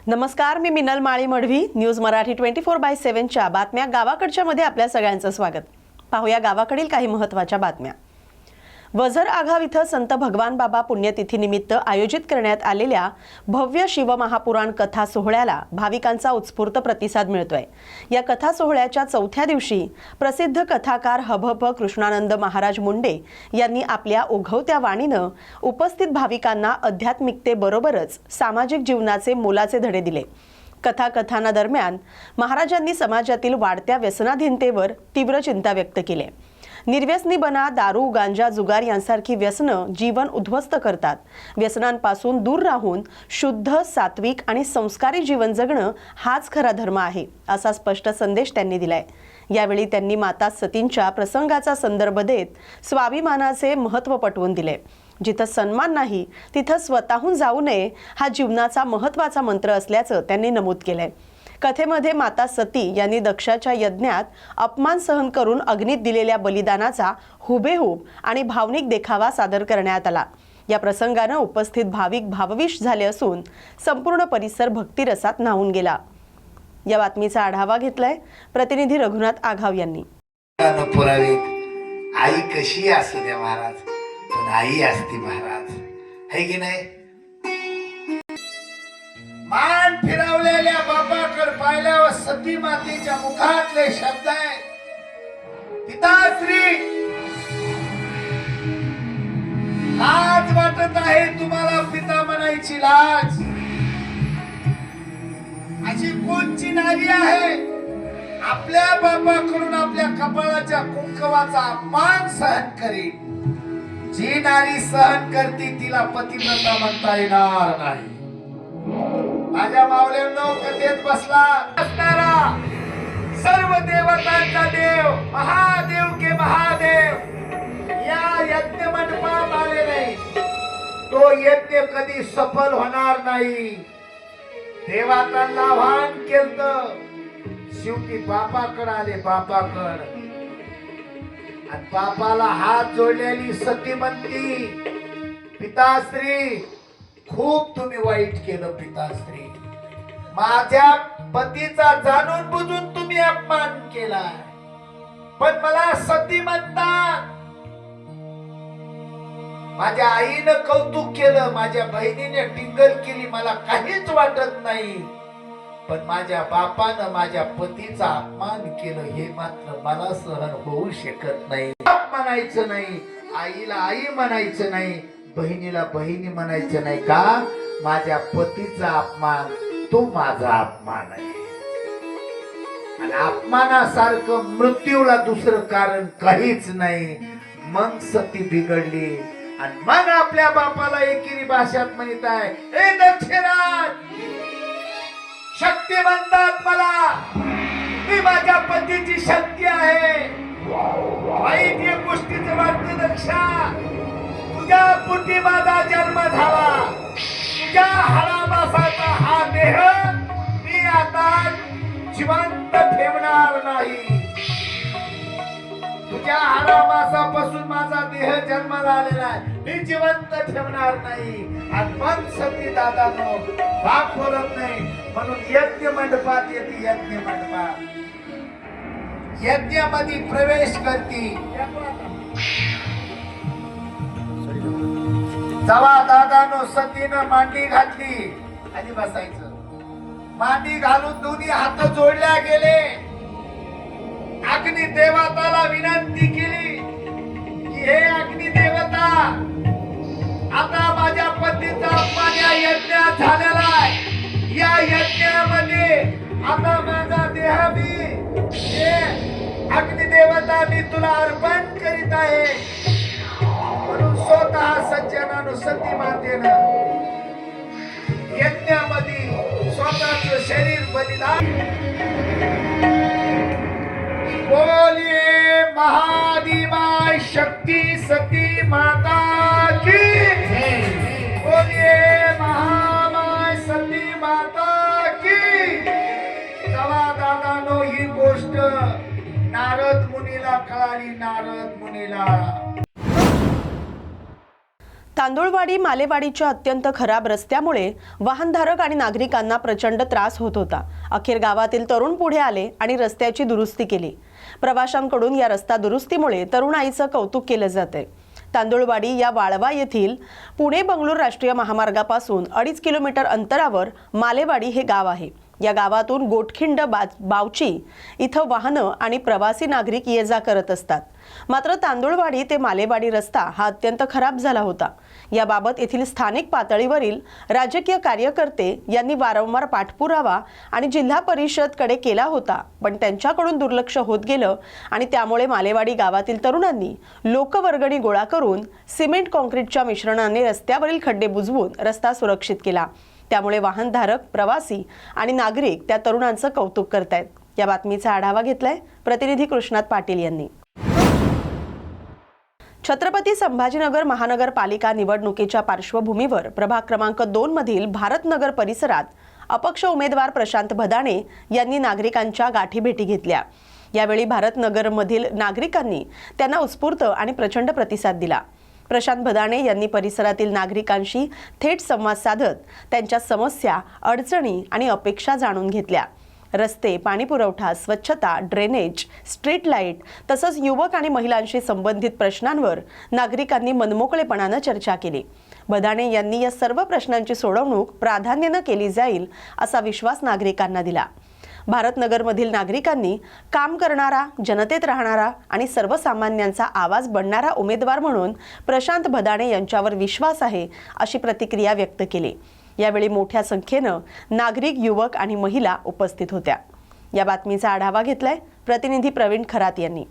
नमस्कार, मी मिनल माळी मढवी. न्यूज मराठी 24/7च्या बातम्या गावाकडच्या मध्ये आपल्या सगळ्यांचं स्वागत. पाहूया गावाकडील काही महत्त्वाच्या बातम्या. वझर आघाव इथं संत भगवान बाबा पुण्यतिथीनिमित्त आयोजित करण्यात आलेल्या भव्य शिवमहापुराण कथा सोहळ्याला भाविकांचा उत्स्फूर्त प्रतिसाद मिळतोय. या कथा सोहळ्याच्या चौथ्या दिवशी प्रसिद्ध कथाकार हभप कृष्णानंद महाराज मुंडे यांनी आपल्या ओघवत्या वाणीनं उपस्थित भाविकांना आध्यात्मिकतेबरोबरच सामाजिक जीवनाचे मोलाचे धडे दिले. कथाकथनादरम्यान महाराजांनी समाजातील वाढत्या व्यसनाधीनतेवर तीव्र चिंता व्यक्त केली. निर्व्यसनीपणा, दारू, गांजा, जुगार यांसारखी व्यसनं जीवन उद्ध्वस्त करतात. व्यसनांपासून दूर राहून शुद्ध, सात्विक आणि संस्कारी जीवन जगणं हाच खरा धर्म आहे, असा स्पष्ट संदेश त्यांनी दिलाय. यावेळी त्यांनी माता सतींच्या प्रसंगाचा संदर्भ देत स्वाभिमानाचे महत्त्व पटवून दिले. जिथं सन्मान नाही तिथं स्वतःहून जाऊ नये हा जीवनाचा महत्त्वाचा मंत्र असल्याचं त्यांनी नमूद केलंय. कथेमध्ये माता सती यांनी दक्षाच्या यज्ञात अपमान सहन करून अग्नीत दिलेल्या बलिदानाचा हुबेहूब आणि भावनिक देखावा सादर करण्यात आला. या प्रसंगानं उपस्थित भाविक भावविश झाले असून संपूर्ण परिसर भक्तिरसात न्हाऊन गेला. या बातमीचा आढावा घेतलाय प्रतिनिधी रघुनाथ आघाव यांनी. आई कशी असू द्या महाराज, पण आई असती महाराज, है की नाही? मान फिरवलेल्या बापाकडे पाहिल्यावर सती मातेच्या मुखातले शब्द आहे, पिताश्री, लाज वाटत आहे तुम्हाला पिता म्हणायची लाज? अशी कोणची नारी आहे आपल्या बापाकडून आपल्या कपाळाच्या कुंकवाचा अपमान सहन करेल? जी नारी सहन करते तिला पतिव्रता म्हणता येणार नाही. माझ्या मावल्यांनो, कथेत बसला असणारा सर्व देवतांचा देव महादेव के महादेव या यज्ञ मंडपात आले नाही. तो यज्ञ कधी सफल होणार नाही. देवतांना आव्हान केलं, शेवटी बापाकडे आले. बापाकडे आणि बापाला हात जोडलेली सती म्हणती, पिताश्री, खूप तुम्ही वाईट केलं पिताश्री. माझ्या पतीचा जाणून बुजून तुम्ही अपमान केला, पण मला सती म्हणतात. माझ्या आईनं कौतुक केलं, माझ्या बहिणीने टिंगल केली, मला काहीच वाटत नाही. पण माझ्या बापानं माझ्या पतीचा अपमान केलं, हे मात्र मला सहन होऊ शकत नाही. म्हणायचं नाही, आईला आई म्हणायचं नाही, बहिणीला बहिणी म्हणायचं नाही. का? माझ्या पतीचा अपमान तो माझा अपमान आहे. आणि अपमानासारखं मृत्यूला दुसरं कारण काहीच नाही. मग सती बिघडली आणि मग आपल्या बापाला एकेरी भाषात म्हणत आहे, ए दक्षराज, शक्ती म्हणतात मला, मी माझ्या पतीची शक्ती आहे. वाईट या गोष्टीचं वाटतं दक्षा, तुझ्या पोटी माझा जन्म झाला, तुझ्या हरामासाचा हा देह मी आता जिवंत ठेवणार नाही. तुझ्या हरामासापासून माझा देह जन्माला आलेला आहे, मी जिवंत ठेवणार नाही. आणि मग सती दादानो बाप बोलत नाही म्हणून यज्ञ मंडपात येते. यज्ञ मंडपात यज्ञामध्ये प्रवेश करती. जवा दादानो सतीनं मांडी घातली आणि बसायचं. मांडी घालून दोन्ही हात जोडल्या गेले. अग्नि देवताला विनंती केली की हे अग्नि देवता, आता माझ्या पतीचा अपमान या यज्ञात झालेला आहे. या यज्ञामध्ये आता माझा देह मी अग्नि देवता मी तुला अर्पण करीत आहे. म्हणून स्वतः सज्जनानु सती मातेनं यज्ञामध्ये स्वतःच शरीर बलिदान. बोलिए महादिवा शक्ती सती माता की, बोलिए महामाय सती माता की. चला दादानो, ही गोष्ट नारद मुनीला कळाली. नारद मुनीला तांदुळवाडी मालेवाडीच्या अत्यंत खराब रस्त्यामुळे वाहनधारक आणि नागरिकांना प्रचंड त्रास होत होता. अखेर गावातील तरुण पुढे आले आणि रस्त्याची दुरुस्ती केली. प्रवाशांकडून या रस्ता दुरुस्तीमुळे तरुणाईचं कौतुक केलं जाते. तांदुळवाडी या वाळवा येथील पुणे बंगळूर राष्ट्रीय महामार्गापासून 2.5 किलोमीटर अंतरावर मालेवाडी हे गाव आहे. या गावातून गोटखिंड बावची इथं वाहनं आणि प्रवासी नागरिक ये जा करत असतात. मात्र तांदुळवाडी ते मालेवाडी रस्ता हा अत्यंत खराब झाला होता. याबाबत येथील स्थानिक पातळीवरील राजकीय कार्यकर्ते यांनी वारंवार पाठपुरावा आणि जिल्हा परिषदकडे केला होता, पण त्यांच्याकडून दुर्लक्ष होत गेलं आणि त्यामुळे मालेवाडी गावातील तरुणांनी लोकवर्गणी गोळा करून सिमेंट काँक्रीटच्या मिश्रणाने रस्त्यावरील खड्डे बुजवून रस्ता सुरक्षित केला. त्यामुळे वाहनधारक, प्रवासी आणि नागरिक त्या तरुणांचं कौतुक करतायत. या बातमीचा आढावा घेतलाय प्रतिनिधी कृष्णात पाटील यांनी. छत्रपती संभाजीनगर महानगरपालिका निवडणुकीच्या पार्श्वभूमीवर प्रभाग क्रमांक 2 मधील भारतनगर परिसरात अपक्ष उमेदवार प्रशांत भदाणे यांनी नागरिकांच्या गाठीभेटी घेतल्या. यावेळी भारतनगरमधील नागरिकांनी त्यांना उत्स्फूर्त आणि प्रचंड प्रतिसाद दिला. प्रशांत भदाणे यांनी परिसरातील नागरिकांशी थेट संवाद साधत त्यांच्या समस्या, अडचणी आणि अपेक्षा जाणून घेतल्या. रस्ते, पाणीपुरवठा, स्वच्छता, ड्रेनेज, स्ट्रीट लाईट तसंच युवक आणि महिलांशी संबंधित प्रश्नांवर नागरिकांनी मनमोकळेपणाने चर्चा केली. भदाणे यांनी या सर्व प्रश्नांची सोडवणूक प्राधान्याने केली जाईल असा विश्वास नागरिकांना दिला. भारतनगरमधील नागरिकांनी काम करणारा, जनतेत राहणारा आणि सर्वसामान्यांचा आवाज बनणारा उमेदवार म्हणून प्रशांत भदाणे यांच्यावर विश्वास आहे अशी प्रतिक्रिया व्यक्त केली. यावेळी मोठ्या संख्येनं नागरिक, युवक आणि महिला उपस्थित होत्या. या बातमीचा आढावा घेतलाय प्रतिनिधी प्रवीण खरात यांनी.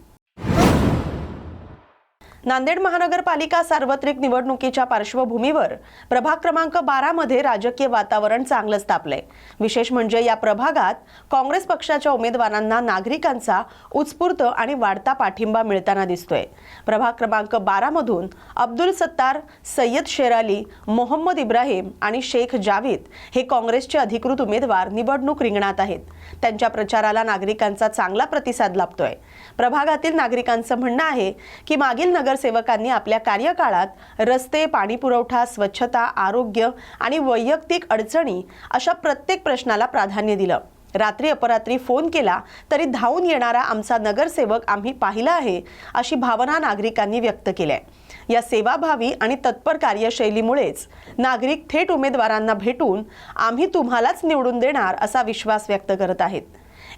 नांदेड महानगरपालिका सार्वत्रिक निवडणुकीच्या पार्श्वभूमीवर प्रभाग क्रमांक 12 मध्ये राजकीय वातावरण चांगलंच तापलंय. विशेष म्हणजे या प्रभागात काँग्रेस पक्षाच्या उमेदवारांना नागरिकांचा उत्स्फूर्त आणि वाढता पाठिंबा मिळताना दिसतोय. प्रभाग क्रमांक 12 मधून अब्दुल सत्तार, सय्यद शेराली, मोहम्मद इब्राहिम आणि शेख जावेद हे काँग्रेसचे अधिकृत उमेदवार निवडणूक रिंगणात आहेत. त्यांच्या प्रचाराला नागरिकांचा चांगला प्रतिसाद लाभतोय. प्रभागातील नागरिकांचं म्हणणं आहे की मागील नगरसेवकांनी आपल्या कार्यकाळात रस्ते, पाणीपुरवठा, स्वच्छता, आरोग्य आणि वैयक्तिक अडचणी अशा प्रत्येक प्रश्नाला प्राधान्य दिलं. रात्री अपरात्री फोन केला तरी धावून येणारा आमचा नगरसेवक आम्ही पाहिला आहे अशी भावना नागरिकांनी व्यक्त केली. या सेवाभावी आणि तत्पर कार्यशैलीमुळेच नागरिक थेट उमेदवारांना भेटून आम्ही तुम्हालाच निवडून देणार असा विश्वास व्यक्त करत आहेत.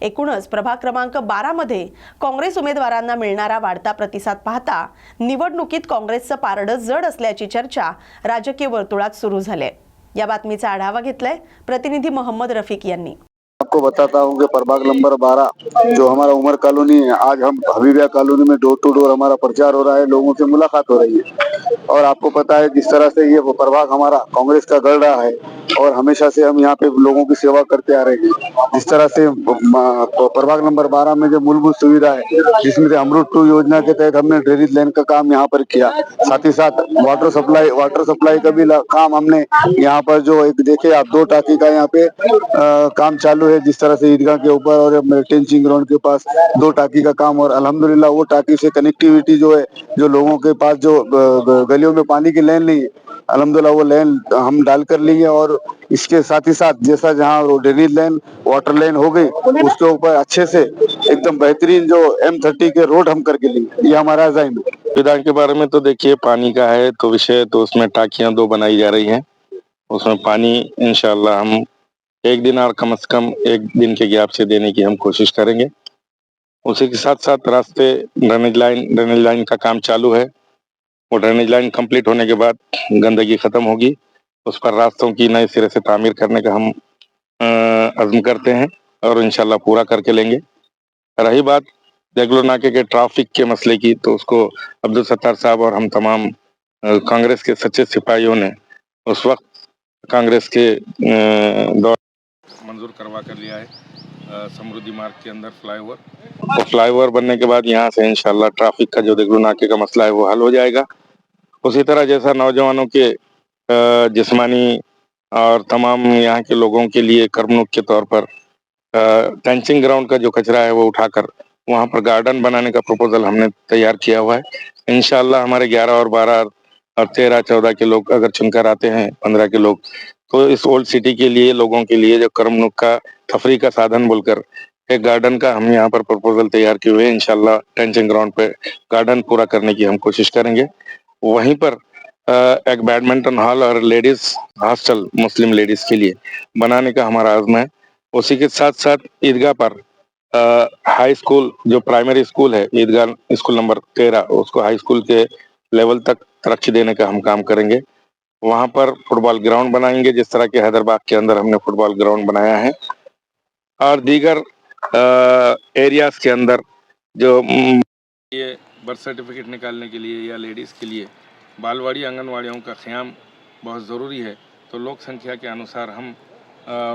एकूणच प्रभाग क्रमांक 12 मध्ये काँग्रेस उमेदवारांना मिळणारा वाढता प्रतिसाद पाहता निवडणुकीत काँग्रेसचं पारडं जड असल्याची चर्चा राजकीय वर्तुळात सुरू झाली आहे. या बातमीचा आढावा घेतलाय प्रतिनिधी मोहम्मद रफीक यांनी. आपको बताता हूँ कि प्रभाग नंबर 12 जो हमारा उमर कॉलोनी है, आज हम हबीबिया कॉलोनी में डोर टू डोर हमारा प्रचार हो रहा है, लोगों से मुलाकात हो रही है। और आपको पता है जिस तरह से ये प्रभाग हमारा कांग्रेस का गढ़ रहा है और हमेशा से हम यहाँ पे लोगों की सेवा करते आ रहे हैं। जिस तरह से प्रभाग नंबर 12 में जो मूलभूत सुविधा है, जिसमें से अमृत 2 योजना के तहत हमने ड्रेनेज लाइन का काम यहाँ पर किया, साथ ही साथ वाटर सप्लाई का भी काम हमने यहाँ पर जो एक देखे आप 2 टाकी का यहाँ पे काम चालू है। जिस तरह से ईदगाह के ऊपर और टेंचिंग ग्राउंड के पास 2 टाकी का काम, और अल्हम्दुलिल्लाह वो टाकी से कनेक्टिविटी जो है, जो लोगों के पास जो गलियों में पानी की लाइन नहीं है, अल्हम्दुलिल्लाह वो लाइन हम डाल कर ली है। और इसके साथ ही साथ जैसा जहाँ ड्रेनेज लाइन, वाटर लाइन हो गई, उसके ऊपर अच्छे से एकदम बेहतरीन जो M30 के रोड हम करके लेंगे। ये हमारा अज़ाइम है। सुविधा के बारे में तो देखिए, पानी का है तो विषय, तो उसमें टाकियां 2 बनाई जा रही हैं। उसमें पानी इंशाल्लाह हम एक दिन और कम से कम 1 दिन के गैप से देने की हम कोशिश करेंगे। उसी के साथ साथ रास्ते, ड्रेनेज लाइन का काम चालू है। वो ड्रेनेज लाइन कंप्लीट होने के बाद गंदगी खत्म होगी, उस पर रास्तों की नए सिरे से तामीर करने का हम अज़्म करते हैं और इंशाल्लाह पूरा करके लेंगे। रही बात देगलूर नाके के ट्रैफिक के मसले की, तो उसको अब्दुल सत्तार साहब और हम तमाम कांग्रेस के सच्चे सिपाहियों ने उस वक्त कांग्रेस के दौर मंजूर करवा कर लिया है। समृद्धि मार्ग के अंदर फ्लाईओवर, वो फ्लाईओवर बनने के बाद यहाँ से इंशाल्लाह ट्रैफिक का जो देगलूर नाके का मसला है वो हल हो जाएगा। उसी तरह जैसा नौजवानों के जिस्मानी और तमाम यहाँ के लोगों के लिए कर्मनुक के तौर पर टेंचिंग ग्राउंड का जो कचरा है वो उठाकर वहाँ पर गार्डन बनाने का प्रपोजल हमने तैयार किया हुआ है। इंशाल्लाह हमारे 11 और 12 और 13-14 के लोग अगर चुनकर आते हैं, 15 के लोग, तो इस ओल्ड सिटी के लिए, लोगों के लिए जो कर्मनुक का तफरी का साधन बोलकर एक गार्डन का हम यहाँ पर प्रपोजल तैयार किए हुए हैं। इंशाल्लाह टेंशन ग्राउंड पे गार्डन पूरा करने की हम कोशिश करेंगे। वहीं पर एक बैडमिंटन हॉल और लेडीज हॉस्टल मुस्लिम लेडीज के लिए बनाने का हमारा आज़म है। उसी के साथ साथ ईदगाह पर हाई स्कूल, जो प्राइमरी स्कूल है ईदगाह स्कूल नंबर 13, उसको हाई स्कूल के लेवल तक तरक्की देने का हम काम करेंगे। वहां पर फुटबॉल ग्राउंड बनाएंगे, जिस तरह के हैदराबाद के अंदर हमने फुटबॉल ग्राउंड बनाया है। और दीगर एरियाज के अंदर जो ये बर्थ सर्टिफिकेट निकालने के लिए या लेडीज़ के लिए बालवाड़ी आंगनवाड़ियों का क़याम बहुत ज़रूरी है, तो लोक संख्या के अनुसार हम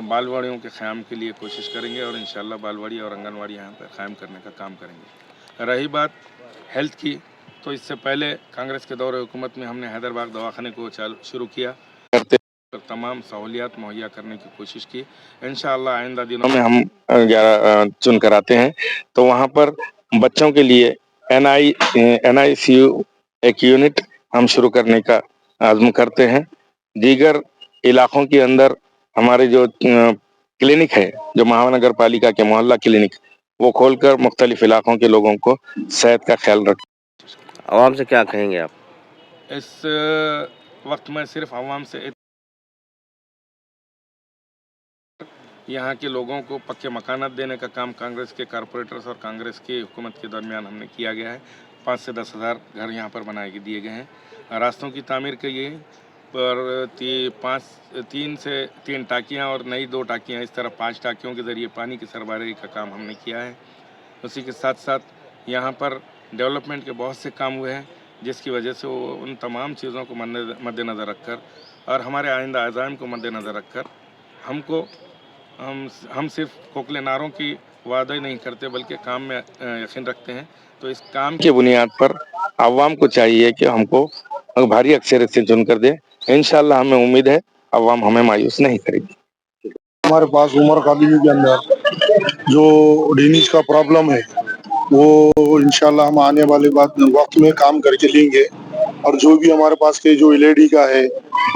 बालवाड़ियों के क़याम के लिए कोशिश करेंगे और इंशाल्लाह बालवाड़ी और आंगनवाड़ी यहाँ पर क़ायम करने का काम करेंगे। रही बात हेल्थ की, तो इससे पहले कांग्रेस के दौरे हुकूमत में हमने हैदराबाद दवाखाने को शुरू किया, करते तमाम सहूलियात मुहैया करने की कोशिश की। इंशाअल्लाह आइंदा दिनों में हम 11 चुन कर आते हैं, तो वहाँ पर बच्चों के लिए NICU एक यूनिट हम शुरू करने का आज़म करते हैं। दीगर इलाकों के अंदर हमारे जो क्लिनिक है, जो महानगर पालिका के मोहल्ला क्लिनिक, वो खोलकर मुख्तलिफ इलाकों के लोगों को सेहत का ख्याल रखें। आवाम से क्या कहेंगे आप? इस वक्त में सिर्फ आवाम से यहाँ के लोगों को पक्के मकानात देने का काम कांग्रेस के कारपोरेटर्स और कांग्रेस की हुकूमत के दरमियान हमने किया गया है। 5 से 10 हज़ार घर यहाँ पर बनाए दिए गए हैं। रास्तों की तामीर के लिए पर 3 टाकियाँ और नई 2 टाकियाँ, इस तरह 5 टाकियों के ज़रिए पानी की सरबराही का काम हमने किया है। उसी के साथ साथ यहाँ पर डेवलपमेंट के बहुत से काम हुए हैं, जिसकी वजह से वो उन तमाम चीज़ों को मद्देनज़र रखकर और हमारे आइंदा अज़ाइम को मद्देनज़र रखकर हम सिर्फ खोखले नारों की वादा नहीं करते, बल्कि काम में यकीन रखते हैं। तो इस काम की बुनियाद पर अवाम को चाहिए कि हमको भारी अक्सरियत से चुनकर दे। इंशाल्लाह हमें उम्मीद है अवाम हमें मायूस नहीं करेगी। हमारे पास उमर कॉलोनी के अंदर जो ड्रेनेज का प्रॉब्लम है, वो इंशाल्लाह हम आने वाले वक्त में काम करके लेंगे। और जो भी हमारे पास के जो LED का है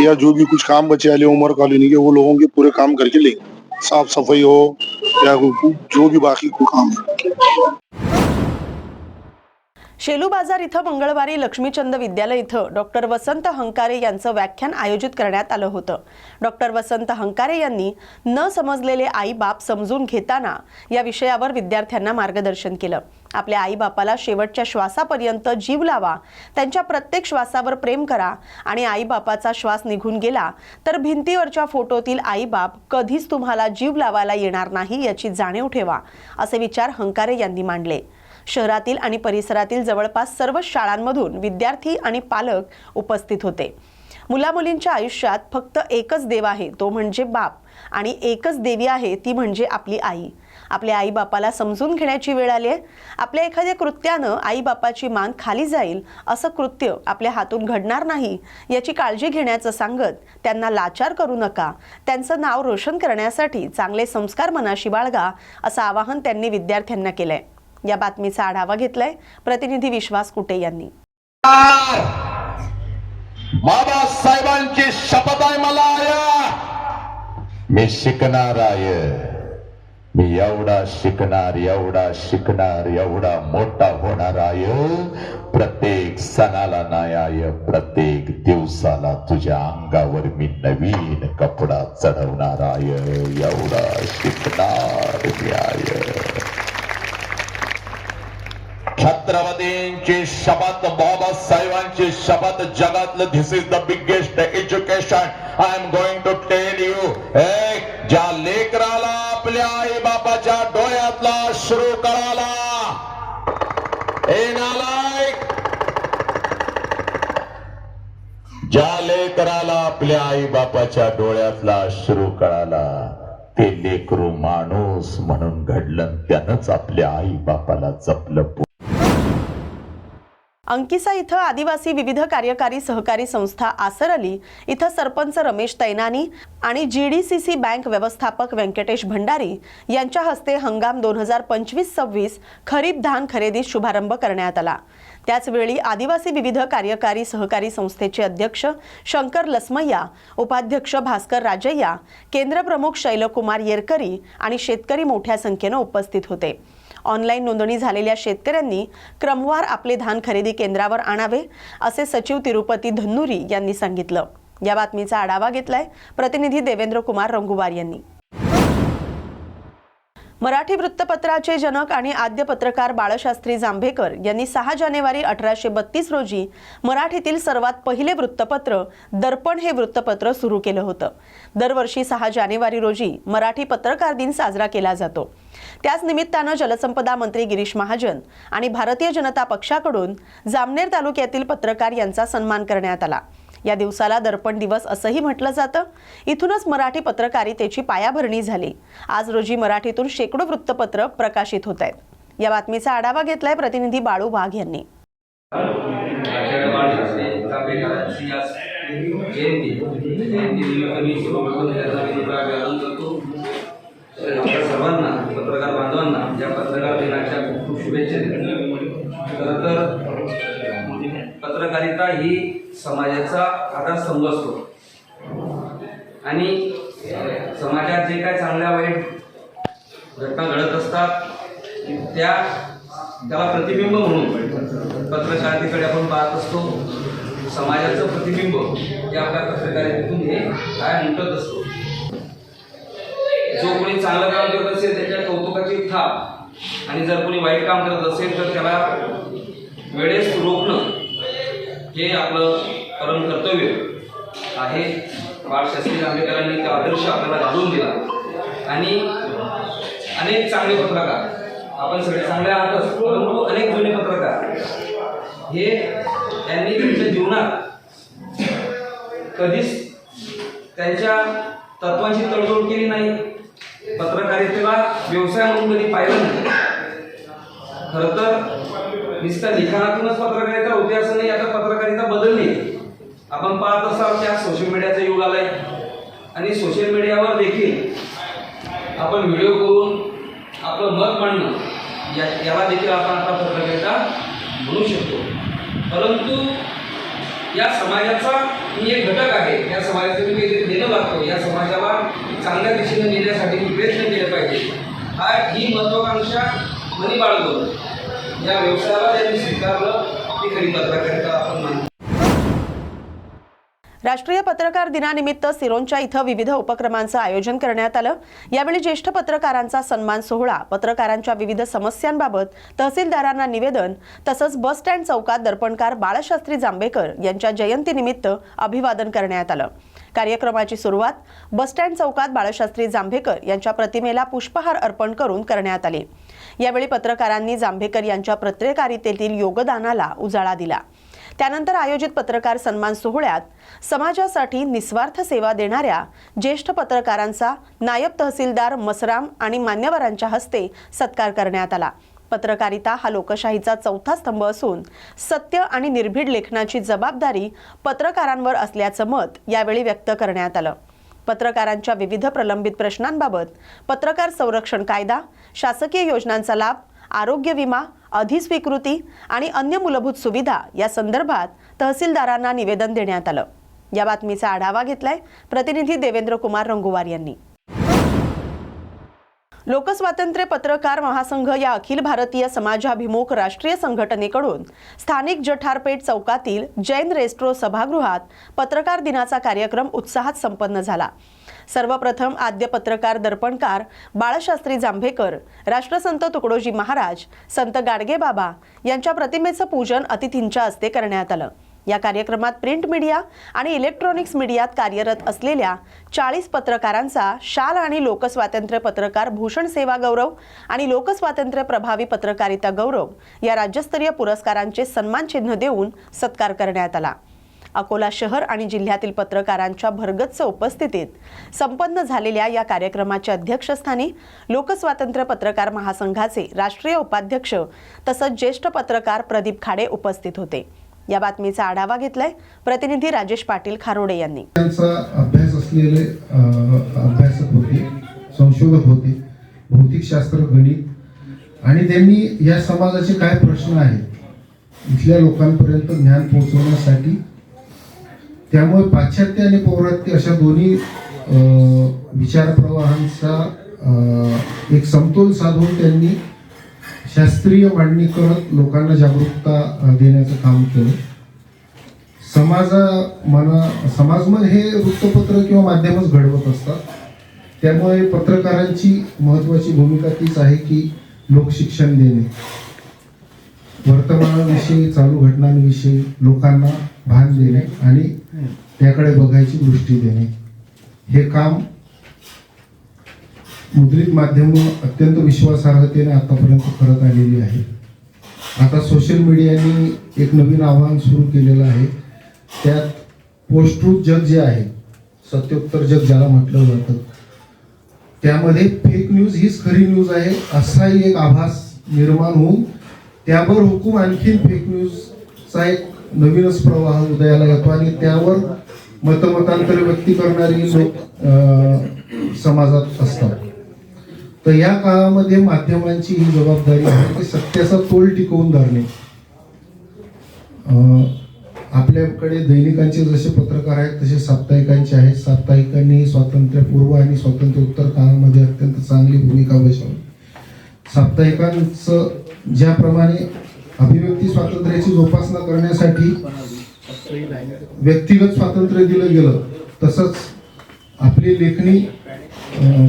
या जो भी कुछ काम बचे वाले उमर कॉलोनी के, वो लोगों के पूरे काम करके लेंगे। साफ सफाई हो या जो भी बाकी काम है। शेलू बाजार इथं मंगळवारी लक्ष्मीचंद विद्यालय इथं डॉक्टर वसंत हंकारे यांचं व्याख्यान आयोजित करण्यात आलं होतं। डॉक्टर वसंत हंकारे यांनी न समजलेले आई बाप समजून घेताना या विषयावर विद्यार्थ्यांना मार्गदर्शन केलं। आपल्या आई बापाला शेवटच्या श्वासापर्यंत जीव लावा, त्यांच्या प्रत्येक श्वासावर प्रेम करा आणि आई बापाचा श्वास निघून गेला तर भिंतीवरच्या फोटोतील आई बाप कधीच तुम्हाला जीव लावायला येणार नाही याची जाणीव ठेवा, असे विचार हंकारे यांनी मांडले। शहरातील आणि परिसरातील जवळपास सर्व शाळांमधून विद्यार्थी आणि पालक उपस्थित होते। मुलामुलींच्या आयुष्यात फक्त एकच देव आहे, तो म्हणजे बाप, आणि एकच देवी आहे, ती म्हणजे आपली आई। आपल्या आई बापाला समजून घेण्याची वेळ आली आहे। आपल्या एखाद्या कृत्यानं आई बापाची मान खाली जाईल असं कृत्य आपल्या हातून घडणार नाही याची काळजी घेण्याचं सांगत त्यांना लाचार करू नका, त्यांचं नाव रोशन करण्यासाठी चांगले संस्कार मनाशी बाळगा, असं आवाहन त्यांनी विद्यार्थ्यांना केलंय। या बातमीचा आढावा घेतलाय प्रतिनिधी विश्वास कुटे यांनी। बाबासाहेबांची शपथ आहे मला, मी शिकणार आहे, मी एवढा शिकणार, एवढा मोठा होणार आहे। प्रत्येक सणाला नाही आहे, प्रत्येक दिवसाला तुझ्या अंगावर मी नवीन कपडा चढवणार आहे, एवढा शिकणार मी आहे। छत्रपतींची शपथ, बाबासाहेबांची शपथ, जगातलं this is the biggest education I am going to tell you. ज्या लेकराला आपल्या आई बापाच्या डोळ्यातला अश्रू कळाला, ज्या लेकराला आपल्या आई बापाच्या डोळ्यातला अश्रू कळाला, ते लेकरू माणूस म्हणून घडलं, त्यानंच आपल्या आई बापाला जपलं। अंकिसा इथं आदिवासी विविध कार्यकारी सहकारी संस्था आसर अली इथं सरपंच रमेश तैनानी आणि GDCC बँक व्यवस्थापक व्यंकटेश भंडारी यांच्या हस्ते हंगाम 2025-26 खरीप धान खरेदी शुभारंभ करण्यात आला। त्याचवेळी आदिवासी विविध कार्यकारी सहकारी संस्थेचे अध्यक्ष शंकर लसमय्या, उपाध्यक्ष भास्कर राजय्या, केंद्रप्रमुख शैलकुमार येरकरी आणि शेतकरी मोठ्या संख्येने उपस्थित होते। ऑनलाईन नोंदणी झालेल्या शेतकऱ्यांनी क्रमवार आपले धान खरेदी केंद्रावर आणावे असे सचिव तिरुपती धन्नुरी यांनी सांगितलं। या बातमीचा आढावा घेतलाय प्रतिनिधी देवेंद्र कुमार रंगुवार यांनी। मराठी वृत्तपत्राचे जनक आणि आद्य पत्रकार बाळशास्त्री जांभेकर यांनी 6 जानेवारी 1832 रोजी मराठीतील सर्वात पहिले वृत्तपत्र दर्पण हे वृत्तपत्र सुरू केलं होतं। दरवर्षी 6 जानेवारी रोजी मराठी पत्रकार दिन साजरा केला जातो। त्याच निमित्तानं जलसंपदा मंत्री गिरीश महाजन आणि भारतीय जनता पक्षाकडून जामनेर तालुक्यातील पत्रकार यांचा सन्मान करण्यात आला। या दिवसाला दर्पण दिवस असंही म्हटलं जातं। इथूनच मराठी पत्रकारितेची पायाभरणी झाली। आज रोजी मराठीतून शेकडो वृत्तपत्र प्रकाशित होत आहेत। या बातमीचा आढावा घेतलाय प्रतिनिधी बाळू वाघ यांनी। सर्वांना पत्रकार बांधवांना या पत्रकार दिनाच्या खूप शुभेच्छा देतो। खरं तर पत्रकारिता ही समाजाचा आधारस्तंभ असतो आणि समाजात जे काय चांगल्या वाईट घटना घडत असतात त्याला प्रतिबिंब म्हणून पत्रकारितेकडे आपण पाहत असतो। समाजाचं प्रतिबिंब हे आपल्या पत्रकारितेतून हे काय उमटत असतो। जो कोणी चांगलं काम करत असेल त्याच्या कौतुकाची थाप आणि जर कोणी वाईट काम करत असेल तर त्याला वेळेस रोखणं हे आपलं परम कर्तव्य आहे। बाळशास्त्री जांभेकरांनी तो आदर्श आपल्याला घालून दिला आणि अनेक चांगले पत्रकार, आपण सगळे चांगले आहातच, परंतु अनेक जुने पत्रकार हे त्यांनी त्यांच्या जीवनात कधीच त्यांच्या तत्वांची तडजोड केली नाही। पत्रकारितेला व्यवसाय म्हणून कधी पाहिलं नाही। खरं तर नुसत्या लिखाणातूनच पत्रकारिता होते असं नाही। आता पत्रकारिता बदलली। आपण पाहत असाल त्या सोशल मीडियाचं युग आलंय आणि सोशल मीडियावर देखील आपण व्हिडिओ करून आपलं मत मांडणं याला देखील आपण आता पत्रकारिता म्हणू शकतो। परंतु या समाजाचा ही एक घटक आहे। या समाजाचं मी काहीतरी देणं लागतो। या समाजाला चांगल्या दिशेने नेण्यासाठी प्रयत्न केले पाहिजे। ही महत्वाकांक्षा मनी बाळगून या व्यवसायाला ज्यांनी स्वीकारलं ती खरी पत्रकारिता आपण मानतो। राष्ट्रीय पत्रकार दिनानिमित्त सिरोंचा इथं विविध उपक्रमांचं आयोजन करण्यात आलं। यावेळी ज्येष्ठ पत्रकारांचा सन्मान सोहळा, पत्रकारांच्या विविध समस्यांबाबत तहसीलदारांना निवेदन तसंच बस स्टँड चौकात दर्पणकार बाळशास्त्री जांभेकर यांच्या जयंतीनिमित्त अभिवादन करण्यात आलं। कार्यक्रमाची सुरुवात बस स्टँड चौकात बाळशास्त्री जांभेकर यांच्या प्रतिमेला पुष्पहार अर्पण करून करण्यात आली। यावेळी पत्रकारांनी जांभेकर यांच्या पत्रकारितेतील योगदानाला उजाळा दिला। त्यानंतर आयोजित पत्रकार सन्मान सोहळ्यात समाजासाठी निस्वार्थ सेवा देणाऱ्या ज्येष्ठ पत्रकारांचा नायब तहसीलदार मसराम आणि मान्यवरांच्या हस्ते सत्कार करण्यात आला। पत्रकारिता हा लोकशाहीचा चौथा स्तंभ असून सत्य आणि निर्भीड लेखनाची जबाबदारी पत्रकारांवर असल्याचं मत यावेळी व्यक्त करण्यात आलं। पत्रकारांच्या विविध प्रलंबित प्रश्नांबाबत पत्रकार संरक्षण कायदा, शासकीय योजनांचा लाभ, आरोग्य विमा, अधिस्वीकृती आणि अन्य मूलभूत सुविधा या संदर्भात तहसीलदारांना निवेदन देण्यात आलं। या बातमीचा आढावा घेतलाय प्रतिनिधी देवेंद्र कुमार रंगुवार यांनी। लोकस्वातंत्र्य पत्रकार महासंघ या अखिल भारतीय समाजाभिमुख राष्ट्रीय संघटनेकडून स्थानिक जठारपेठ चौकातील जैन रेस्ट्रो सभागृहात पत्रकार दिनाचा कार्यक्रम उत्साहात संपन्न झाला। सर्वप्रथम आद्य पत्रकार दर्पणकार बाळशास्त्री जांभेकर, राष्ट्रसंत तुकडोजी महाराज, संत गाडगे बाबा यांच्या प्रतिमेचं पूजन अतिथींच्या हस्ते करण्यात आलं। या कार्यक्रमात प्रिंट मीडिया आणि इलेक्ट्रॉनिक्स मीडियात कार्यरत असलेल्या 40 पत्रकारांचा शाल आणि लोकस्वातंत्र्य पत्रकार भूषण सेवा गौरव आणि लोकस्वातंत्र्य प्रभावी पत्रकारिता गौरव या राज्यस्तरीय पुरस्कारांचे सन्मान चिन्ह देऊन सत्कार करण्यात आला। अकोला शहर आणि जिल्ह्यातील पत्रकारांच्या भरगच्च उपस्थितीत संपन्न झालेल्या या कार्यक्रमाच्या अध्यक्षस्थानी लोकस्वातंत्र्य पत्रकार महासंघाचे राष्ट्रीय उपाध्यक्ष तसंच ज्येष्ठ पत्रकार प्रदीप खाडे उपस्थित होते। या बातमीचा आढावा घेतलाय प्रतिनिधी राजेश पाटील खारोडे यांनी। त्यांचा अभ्यास असलेले अभ्यासक होते, संशोधक होते, भौतिकशास्त्र, गणित आणि त्यांनी या समाजाचे काय प्रश्न आहेत इथल्या लोकांपर्यंत ज्ञान पोहोचवण्यासाठी. त्यामुळे पाश्चात्य आणि पौरात्य अशा दोन्ही विचारप्रवाहांचा एक समतोल साधून त्यांनी शास्त्रीय मांडणी करत लोकांना जागरूकता देण्याचं काम केलं. समाजमन हे वृत्तपत्र किंवा माध्यमच घडवत असतात. त्यामुळे पत्रकारांची महत्त्वाची भूमिका तीच आहे की लोकशिक्षण देणे, वर्तमानाविषयी चालू घटनांविषयी लोकांना भान देणे आणि त्याकडे बघायची दृष्टी देणे. हे काम मुद्रित माध्यम अत्यंत विश्वासार्हतेने आतापर्यंत करत आलेली आहे. आता सोशल मीडियाने एक नवीन आव्हान सुरू केलेलं आहे. त्यात पोस्ट ट्रूथ जग जे आहे, सत्योत्तर जग ज्याला म्हटलं जातं, त्यामध्ये फेक न्यूज हीच खरी न्यूज आहे असाही एक आभास निर्माण होऊन त्यावर हुकूम आणखीन फेक न्यूजचा एक नवीनच प्रवाह उदयाला येतो आणि त्यावर मतमतांतर व्यक्त करणारी लोक समाजात असतात. तर या काळामध्ये माध्यमांची ही जबाबदारी आहे की सत्याचा तोल टिकवून धरणे. आपल्याकडे दैनिकांचे जसे पत्रकार आहेत तसे साप्ताहिकांचे आहेत. साप्ताहिकांनी स्वातंत्र्यपूर्व आणि स्वातंत्र्योत्तर काळामध्ये अत्यंत चांगली भूमिका बजावली. साप्ताहिकांचं ज्याप्रमाणे अभिव्यक्ती स्वातंत्र्याची जोपासना करण्यासाठी व्यक्तिगत स्वातंत्र्य दिलं गेलं, तसंच आपली लेखणी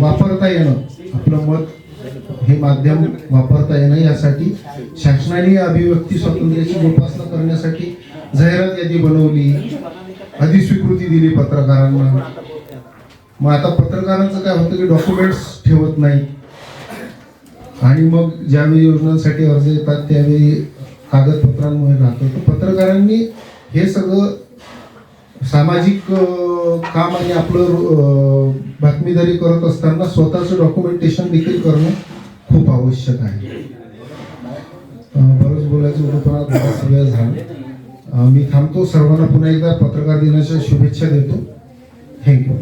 वापरता येणं, आपलं मत हे माध्यम वापरता येणं यासाठी शासनाने अभिव्यक्ती स्वातंत्र्याची जोपासना करण्यासाठी जाहिरात यादी बनवली, अधिस्वीकृती दिली पत्रकारांना. मग आता पत्रकारांचं काय होतं की डॉक्युमेंट्स ठेवत नाही आणि मग ज्यावेळी योजनांसाठी अर्ज येतात त्यावेळी कागदपत्रांमुळे राहतं. तर पत्रकारांनी हे सगळं सामाजिक काम आणि आपलं बातमीदारी करत असताना स्वतःचं डॉक्युमेंटेशन देखील करणं खूप आवश्यक आहे. बरंच बोलायचं होतं पण बराच वेळ झाला. मी थांबतो. सर्वांना पुन्हा एकदा पत्रकार दिनाच्या शुभेच्छा देतो. थँक्यू.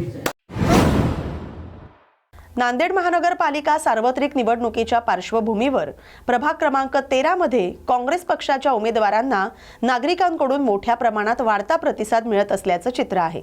नांदेड महानगरपालिका सार्वत्रिक निवडणुकीच्या पार्श्वभूमीवर प्रभाग क्रमांक 13 मध्ये काँग्रेस पक्षाच्या उमेदवारांना नागरिकांकडून मोठ्या प्रमाणात वाढता प्रतिसाद मिळत असल्याचं चित्र आहे.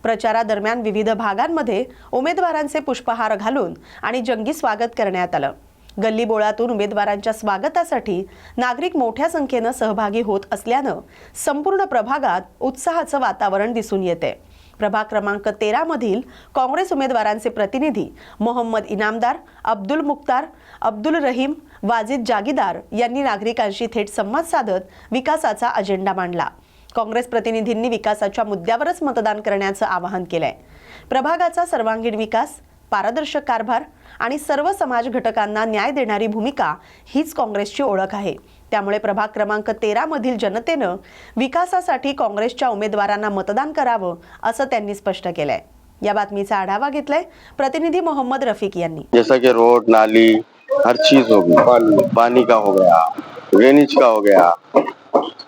प्रचारादरम्यान विविध भागांमध्ये उमेदवारांचे पुष्पहार घालून आणि जंगी स्वागत करण्यात आलं. गल्लीबोळातून उमेदवारांच्या स्वागतासाठी नागरिक मोठ्या संख्येनं सहभागी होत असल्यानं संपूर्ण प्रभागात उत्साहाचं वातावरण दिसून येते. प्रभाग क्रमांक 13 मधील काँग्रेस उमेदवारांचे प्रतिनिधी मोहम्मद इनामदार, अब्दुल मुख्तार, अब्दुल रहीम, वाजिद जागीदार यांनी नागरिकांशी थेट संवाद साधत विकासाचा अजेंडा मांडला. काँग्रेस प्रतिनिधींनी विकासाच्या मुद्द्यावरच मतदान करण्याचं आवाहन केलंय. प्रभागाचा सर्वांगीण विकास, पारदर्शक कारभार आणि सर्व समाज घटकांना न्याय देणारी भूमिका हीच काँग्रेसची ओळख आहे. त्यामुळे प्रभाग क्रमांक 13 मधील जनतेनं विकासासाठी काँग्रेसच्या उमेदवारांना मतदान करावं असं त्यांनी स्पष्ट केलंय. या बातमीचा आढावा घेतलाय प्रतिनिधी मोहम्मद रफीक यांनी. जैसा कि रोड, नाली, हर चीज होगी, पानी का हो गया, ड्रेनेज का हो गया,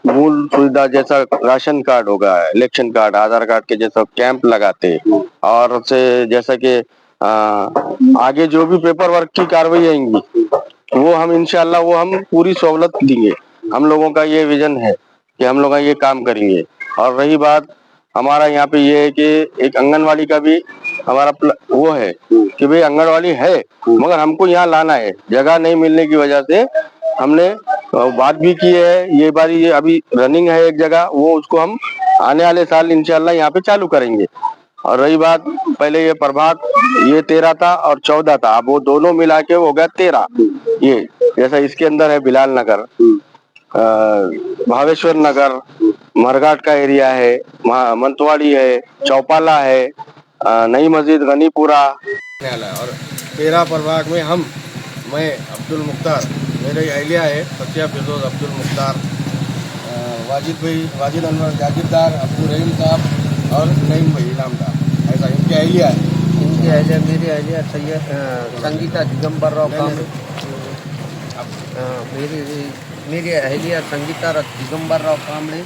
मूल सुविधा जैसा राशन कार्ड होगा, इलेक्शन कार्ड, आधार कार्ड के जैसा कैंप लगाते, और से जैसा कि आगे जो भी पेपर वर्क की कार्रवाई आएंगी वो हम इंशाल्लाह वो हम पूरी सहूलत देंगे. हम लोगों का ये विजन है कि हम लोग ये काम करेंगे. और रही बात हमारा यहाँ पे ये है कि एक आंगनवाड़ी का भी हमारा वो है कि भाई आंगनवाड़ी है मगर हमको यहाँ लाना है. जगह नहीं मिलने की वजह से हमने बात भी की है. ये बारी ये अभी रनिंग है एक जगह, वो उसको हम आने वाले साल इंशाल्लाह यहाँ पे चालू करेंगे. और रही बात पहले ये प्रभाग ये 13 था और 14 था, अब वो दोनों मिला के हो गया 13. ये जैसा इसके अंदर है बिलाल नगर, भावेश्वर नगर, मरघाट का एरिया है, मंतवाड़ी है, चौपाला है, नई मस्जिद, गनीपुरा. और 13 प्रभाग में मैं अब्दुल मुख्तार, मेरी अहलिया है फतिया फिरदौस अब्दुल मुख्तार, वाजिद अनवर जागीरदार, अब्दुल रहीम साहब और नईम भाई इनामदार, ऐसा इनकी अहलिया है. इनकी अहलिया मेरी अहलिया सैयद संगीता दिगंबर राव कांबळे. मेरी अहलिया संगीता दिगंबर राव कांबळे.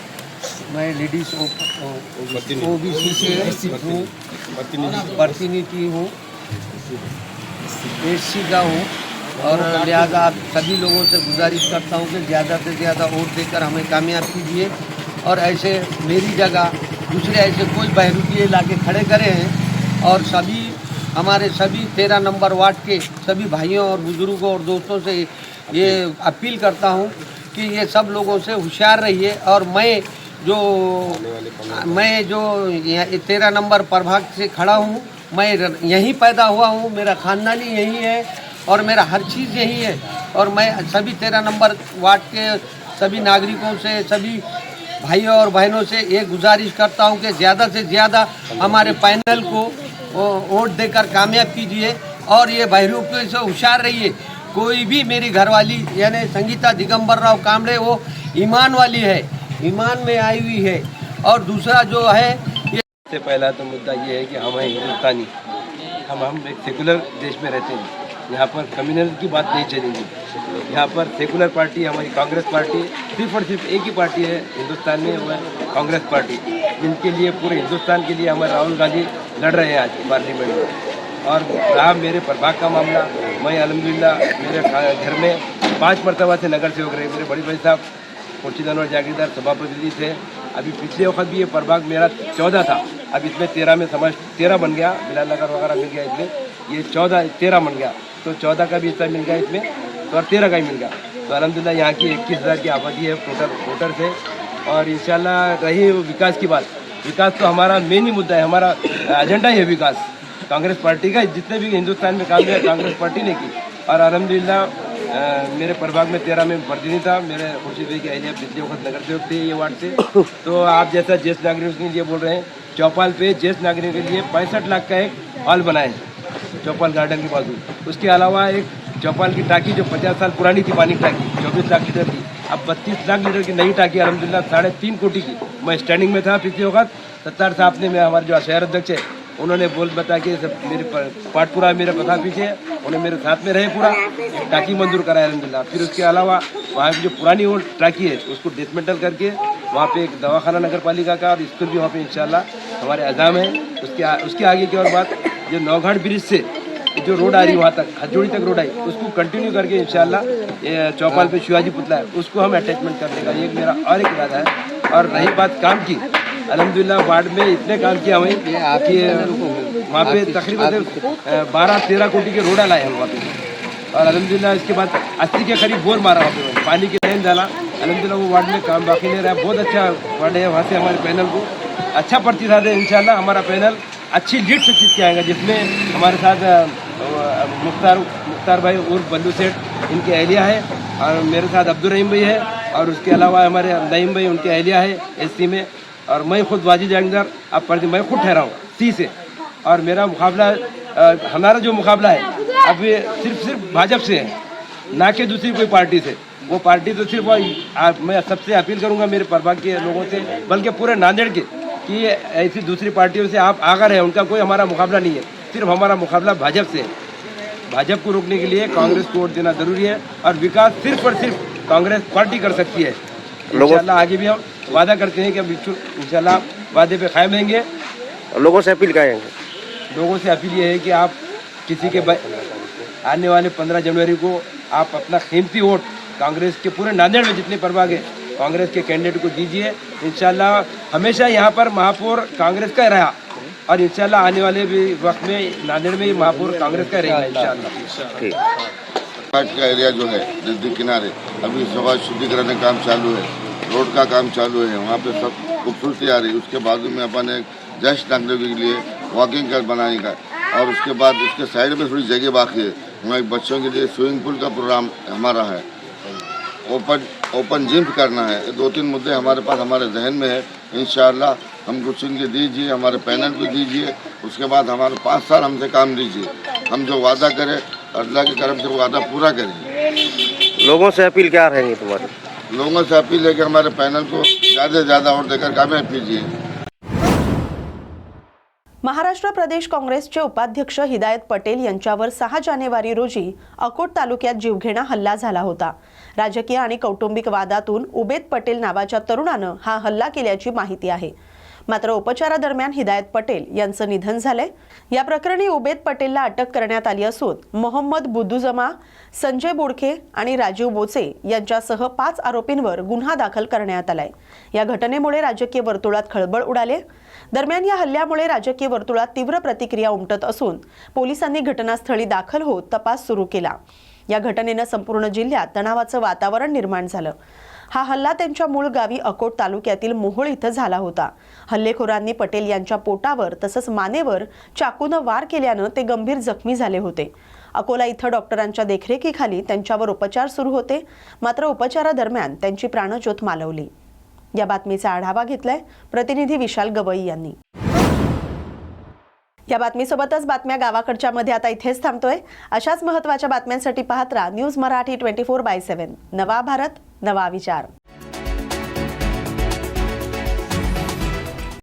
मैं लेडीज ओबीसी से हूँ, प्रतिनिधि हूँ, एससी का हूँ और लिहाजा आप सभी लोगों से गुजारिश करता हूँ कि ज़्यादा से ज़्यादा वोट देकर हमें कामयाब कीजिए और ऐसे मेरी जगह दूसरे ऐसे कोई बहरूपिये ला के खड़े करे हैं और सभी हमारे सभी 13 नंबर वार्ड के सभी भाइयों और बुजुर्गों और दोस्तों से ये अपील करता हूँ कि ये सब लोगों से होशियार रहिए और मैं जो 13 नंबर प्रभाग से खड़ा हूँ, मैं यहीं पैदा हुआ हूँ, मेरा ख़ानदान ही यही है और मेरा हर चीज़ यही है और मैं सभी 13 नंबर वार्ड के सभी नागरिकों से सभी भाइयों और बहनों से ये गुजारिश करता हूँ कि ज़्यादा से ज़्यादा हमारे पैनल को वोट देकर कामयाब कीजिए और ये बहरूपियों से होशियार रहिए। कोई भी मेरी घरवाली यानी संगीता दिगंबर राव कामड़े वो ईमान वाली है, ईमान में आई हुई है। और दूसरा जो है ये सबसे पहला तो मुद्दा ये है कि हम हैं हिंदुस्तानी, हम एक सेकुलर देश में रहते हैं। यहाँ पर कम्युनल की बात नहीं चलेगी। यहाँ पर सेकुलर पार्टी हमारी कांग्रेस पार्टी सिर्फ और सिर्फ एक ही पार्टी है हिंदुस्तान में, वो है कांग्रेस पार्टी, जिनके लिए पूरे हिंदुस्तान के लिए हमारे राहुल गांधी लड़ रहे हैं आज पार्लियामेंट में। और रहा मेरे प्रभाग का मामला, मैं अल्हम्दुलिल्लाह मेरे घर में 5 मरतबा से नगर सेवक रहे। मेरे बड़े भाई साहब खुर्शीद अनवर जागीरदार सभापति थे। अभी पिछले वक्त भी ये प्रभाग मेरा 14 था, अब इसमें 13 में समाज 13 बन गया, बिलाल नगर वगैरह मिल गया, इसमें ये 13 बन गया। तो 14 का भी हिस्सा मिल गया इसमें, तो और 13 का ही मिल गया। तो अल्हम्दुलिल्लाह यहाँ की 21,000 की आबादी है टोटल वोटर से। और इंशाल्लाह रही विकास की बात, विकास तो हमारा मेन ही मुद्दा है, हमारा एजेंडा ही है विकास। कांग्रेस पार्टी का जितने भी हिंदुस्तान में काम किया कांग्रेस पार्टी ने की। और अल्हम्दुलिल्लाह मेरे प्रभाग में 13 में भर्ती था। मेरे खुर्शीद भाई की अहलिया पिछले वक्त नगर सेवक थे ये वार्ड से। तो आप जैसा ज्येष्ठ नागरिकों के लिए बोल रहे हैं, चौपाल पे ज्येष्ठ नागरिकों के लिए 65 लाख का एक हॉल बनाए हैं चौपाल गार्डन के बाजू। उसके अलावा एक चौपाल की टाकी जो 50 साल पुरानी थी, पानी की टाकी 24 लाख लीटर की, अब 32 लाख लीटर की नई टाकी अल्हम्दुलिल्लाह 3.5 कोटी की। मैं स्टैंडिंग में था पिछले वक्त, सत्तार साहब ने, हमारे जो शहर अध्यक्ष है उन्होंने बता कि मेरे पाठ पूरा मेरे पता पीछे, उन्हें मेरे साथ में रहे पूरा टाकी मंजूर कराया अल्हम्दुलिल्लाह। फिर उसके अलावा वहाँ की जो पुरानी वो टाकी है उसको डिसमेंटल करके वहाँ पे एक दवाखाना नगर पालिका का और स्कूल भी वहाँ पे इंशाल्लाह हमारे अज़ाम है। उसके आगे की और बात, जो नौघाट ब्रिज से जो रोड आ रही है वहाँ तक हजोड़ी तक रोड आई, उसको कंटिन्यू करके इंशाल्लाह ये चौपाल पे शिवाजी पुतला है उसको हम अटैचमेंट करने का ये मेरा और एक इरादा है। और रही बात काम की, अल्हम्दुलिल्लाह वार्ड में इतने काम किया हमें कि वहाँ पे तकरीबन 12-13 कोटी के रोड लाए हम वहाँ पे। और अल्हम्दुलिल्लाह इसके बाद 80 के करीब बोर मारा वहाँ पे, पानी की लाइन डाला। अल्हम्दुलिल्लाह वो वार्ड में काम बाकी नहीं रहा, बहुत अच्छा वार्ड है। वहाँ से हमारे पैनल को अच्छा प्रतिसाद है। इंशाल्लाह हमारा पैनल अच्छी लीड से जीत के आएगा, जिसमें हमारे साथ मुख्तार भाई उर्फ बल्लू सेठ इनकी अहलिया है और मेरे साथ अब्दुल रहीम भाई है और उसके अलावा हमारे नईम भाई उनकी अहलिया है एससी में, और मैं खुद वाजिद जागीरदार अब पर मैं खुद ठहरा हूँ सी से। और मेरा मुकाबला हमारा जो मुकाबला है अब ये सिर्फ भाजपा से है, ना कि दूसरी कोई पार्टी से। वो पार्टी तो सिर्फ मैं सबसे अपील करूँगा मेरे प्रभाग के लोगों से, बल्कि पूरे नांदेड़ के, कि ऐसी दूसरी पार्टियों से आप आगे हैं, उनका कोई हमारा मुकाबला नहीं है, सिर्फ हमारा मुकाबला भाजपा से है। भाजपा को रोकने के लिए कांग्रेस को वोट देना जरूरी है और विकास सिर्फ और सिर्फ कांग्रेस पार्टी कर सकती है। इंशाल्लाह आगे भी हम वादा करते हैं कि हम इंशाल्लाह वादे पे कायम रहेंगे। लोगों से अपील करेंगे, लोगों से अपील ये है कि आप किसी के आने वाले 15 जनवरी को आप अपना कीमती वोट कांग्रेस के पूरे नांदेड़ में जितने प्रभाग है कांग्रेस के कैंडिडेट को दीजिए। इंशाल्लाह हमेशा यहाँ पर महापौर कांग्रेस का रहा और इंशाल्लाह आने वाले भी वक्त में नांदेड़ में महापौर कांग्रेस का रहेगा इंशाल्लाह। ठीक। का एरिया जो है नजदीक किनारे, अभी सभा शुद्धिकरण का काम चालू है, रोड का काम चालू है, वहाँ पे सब खूबसूरती आ रही है। उसके बाजू में अपन एक ज्येष्ठ नागरिकों के लिए वॉकिंग का बनाएगा और उसके बाद उसके साइड में थोड़ी जगह बाकी है, वहाँ बच्चों के लिए स्विमिंग पूल का प्रोग्राम हमारा है, ओपन जिम करना है। 2-3 मुद्दे हमारे पास हमारे जहन में है। इंशाअल्लाह हमको चुन के दीजिए, हमारे पैनल को दीजिए, उसके बाद हमारे 5 साल हमसे काम दीजिए। हम जो वादा करें अल्लाह के करम से वो वादा पूरा करेंगे। लोगों से अपील क्या रहेंगी तुम्हारी? लोगों से अपील है कि हमारे पैनल को ज़्यादा से ज़्यादा वोट देकर कामयाब कीजिए। महाराष्ट्र प्रदेश काँग्रेसचे उपाध्यक्ष हिदायत पटेल यांच्यावर 6 जानेवारी रोजी अकोट तालुक्यात जीवघेणा हल्ला झाला होता। राजकीय आणि कौटुंबिक वादातून उबेद पटेल नावाच्या तरुणानं हा हल्ला केल्याची माहिती आहे। मात्र उपचारादरम्यान हिदायत पटेल यांचं निधन झालंय। या प्रकरणी उबेद पटेलला अटक करण्यात आली असून मोहम्मद बुद्दुजमा, संजय बोडखे आणि राजीव बोचे यांच्यासह 5 आरोपींवर गुन्हा दाखल करण्यात आलाय। या घटनेमुळे राजकीय वर्तुळात खळबळ उडाली। दरम्यान या हल्ल्यामुळे राजकीय वर्तुळात तीव्र प्रतिक्रिया उमटत असून पोलिसांनी घटनास्थळी दाखल होत तपास सुरू केला। या घटनेनं संपूर्ण जिल्ह्यात तणावाचं वातावरण निर्माण झालं। हा हल्ला त्यांच्या मूळ गावी अकोट तालुक्यातील मोहोळ इथं झाला होता। हल्लेखोरांनी पटेल यांच्या पोटावर तसंच मानेवर चाकूनं वार केल्यानं ते गंभीर जखमी झाले होते। अकोला इथं डॉक्टरांच्या देखरेखीखाली त्यांच्यावर उपचार सुरू होते, मात्र उपचारादरम्यान त्यांची प्राणज्योत मालवली। या बातमीचा आढावा घेतलाय प्रतिनिधी विशाल गवई यांनी। या बातमीसोबतच बातम्या गावाकडच्या मध्ये आता इथेच थांबतोय। अशाच महत्त्वाच्या बातम्यांसाठी पाहत राहा न्यूज मराठी 24/7। नवा भारत, नवा विचार।